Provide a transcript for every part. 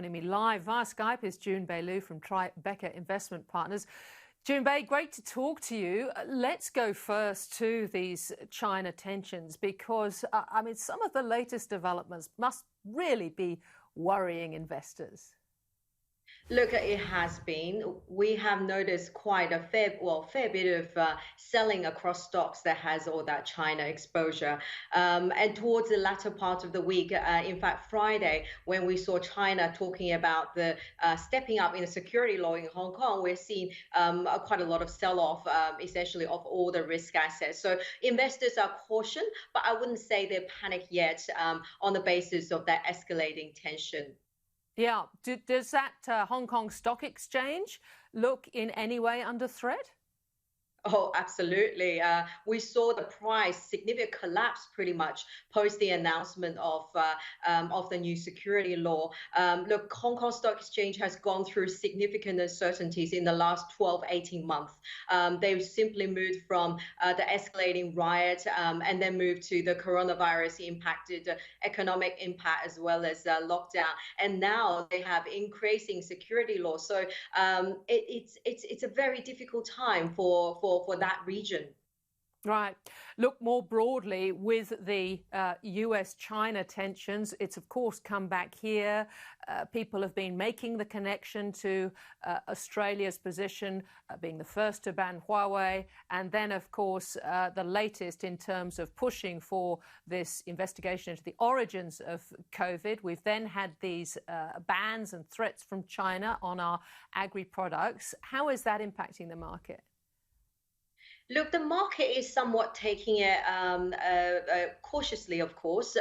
Joining me live via Skype is Junbei Liu from Tribeca Investment Partners. Junbei, great to talk to you. Let's go first to these China tensions because, some of the latest developments must really be worrying investors. Look, it has been. We have noticed quite a fair bit of selling across stocks that has all that China exposure. And towards the latter part of the week, in fact, Friday, when we saw China talking about the stepping up in the security law in Hong Kong, we're seeing quite a lot of sell-off, essentially, of all the risk assets. So investors are cautioned, but I wouldn't say they're panicked yet on the basis of that escalating tension. Yeah. Does that Hong Kong Stock Exchange look in any way under threat? Oh, absolutely. We saw the price significant collapse pretty much post the announcement of the new security law. Look, Hong Kong Stock Exchange has gone through significant uncertainties in the last 12, 18 months. They've simply moved from the escalating riot and then moved to the coronavirus impacted economic impact as well as lockdown. And now they have increasing security law. So it's a very difficult time for that region. Right. Look, more broadly, with the US-China tensions, it's of course come back here. People have been making the connection to Australia's position being the first to ban Huawei. And then, of course, the latest in terms of pushing for this investigation into the origins of COVID. We've then had these bans and threats from China on our agri-products. How is that impacting the market? Look, the market is somewhat taking it cautiously, of course,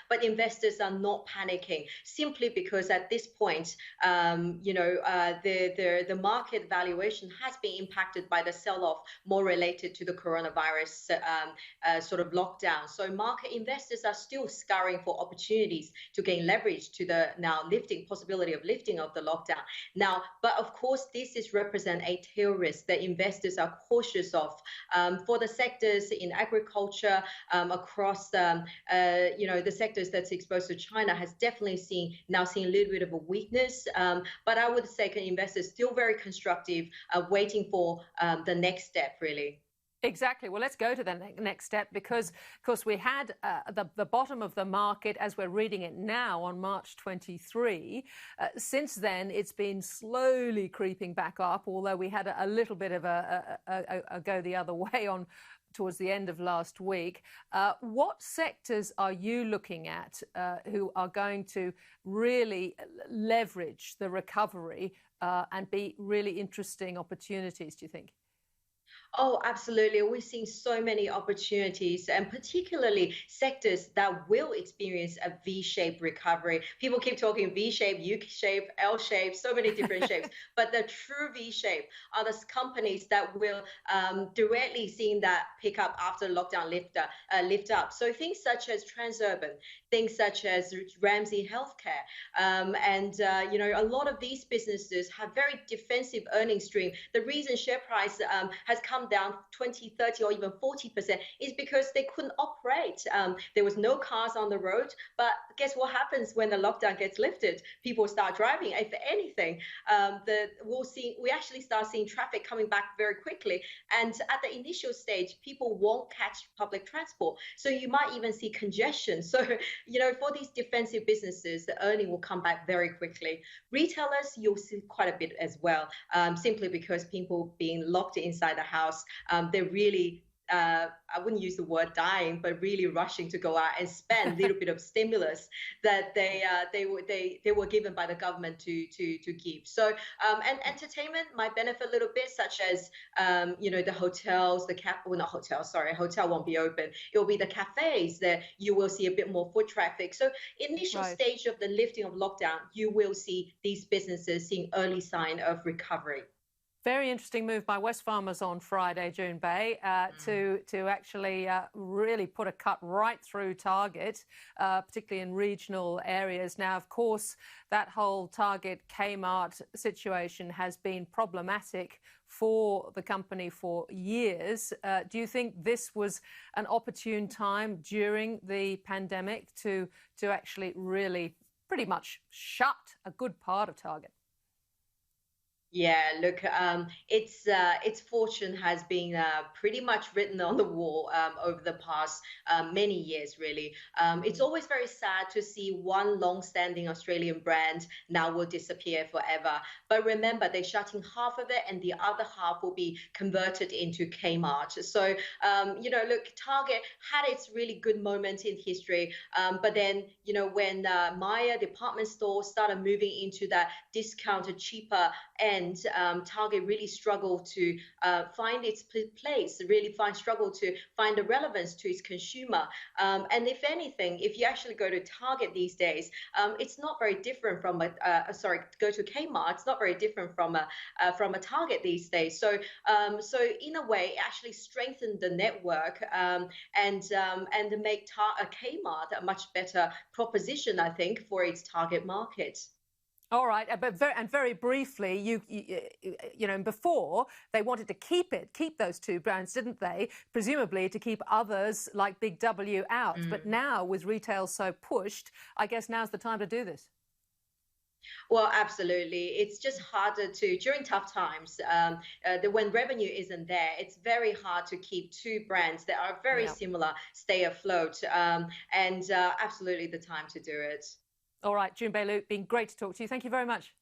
but investors are not panicking simply because at this point, the market valuation has been impacted by the sell-off more related to the coronavirus sort of lockdown. So market investors are still scouring for opportunities to gain leverage to the now possibility of lifting of the lockdown. Now, but of course, this is represent a tail risk that investors are cautious of. For the sectors in agriculture across the sectors that's exposed to China has definitely seen a little bit of a weakness. But I would say investors still very constructive, waiting for the next step, really. Exactly. Well, let's go to the next step because, of course, we had the bottom of the market as we're reading it now on March 23. Since then, it's been slowly creeping back up, although we had a little bit of a go the other way on towards the end of last week. What sectors are you looking at who are going to really leverage the recovery and be really interesting opportunities, do you think? Oh, absolutely. We're seeing so many opportunities and particularly sectors that will experience a V-shaped recovery. People keep talking V-shape, U-shape, L-shape, so many different shapes. But the true V-shape are the companies that will directly see that pick up after lockdown lift up. So things such as Transurban, things such as Ramsay Healthcare, a lot of these businesses have very defensive earnings stream. The reason share price has come down 20, 30, or even 40% is because they couldn't operate. There was no cars on the road. But guess what happens when the lockdown gets lifted? People start driving. If anything, we actually start seeing traffic coming back very quickly. And at the initial stage, people won't catch public transport. So you might even see congestion. So, for these defensive businesses, the earning will come back very quickly. Retailers, you'll see quite a bit as well, simply because people being locked inside the house, they're really, I wouldn't use the word dying, but really rushing to go out and spend a little bit of stimulus that they were given by the government to keep. So and entertainment might benefit a little bit, such as the hotels, hotel won't be open. It will be the cafes that you will see a bit more foot traffic. So initial stage of the lifting of lockdown, you will see these businesses seeing early sign of recovery. Very interesting move by Wesfarmers on Friday, Junbei, to actually really put a cut right through Target, particularly in regional areas. Now, of course, that whole Target Kmart situation has been problematic for the company for years. Do you think this was an opportune time during the pandemic to actually really pretty much shut a good part of Target. Yeah, look, its fortune has been pretty much written on the wall over the past many years, really. It's always very sad to see one long-standing Australian brand now will disappear forever. But remember, they're shutting half of it, and the other half will be converted into Kmart. So, look, Target had its really good moment in history, but then, when Maya department stores started moving into that discounted, cheaper end, Target really struggled to find its place, really struggled to find the relevance to its consumer. And if anything, if you actually go to Target these days, it's not very different from go to Kmart. It's not very different from a Target these days. So in a way, it actually strengthened the network and to make Kmart a much better proposition, I think, for its target market. All right, but very briefly, before they wanted to keep those two brands, didn't they? Presumably to keep others like Big W out. But now, with retail so pushed, I guess now's the time to do this. Well, absolutely. It's just harder during tough times, when revenue isn't there, it's very hard to keep two brands that are very similar stay afloat. And absolutely the time to do it. All right, Junbei Liu, been great to talk to you. Thank you very much.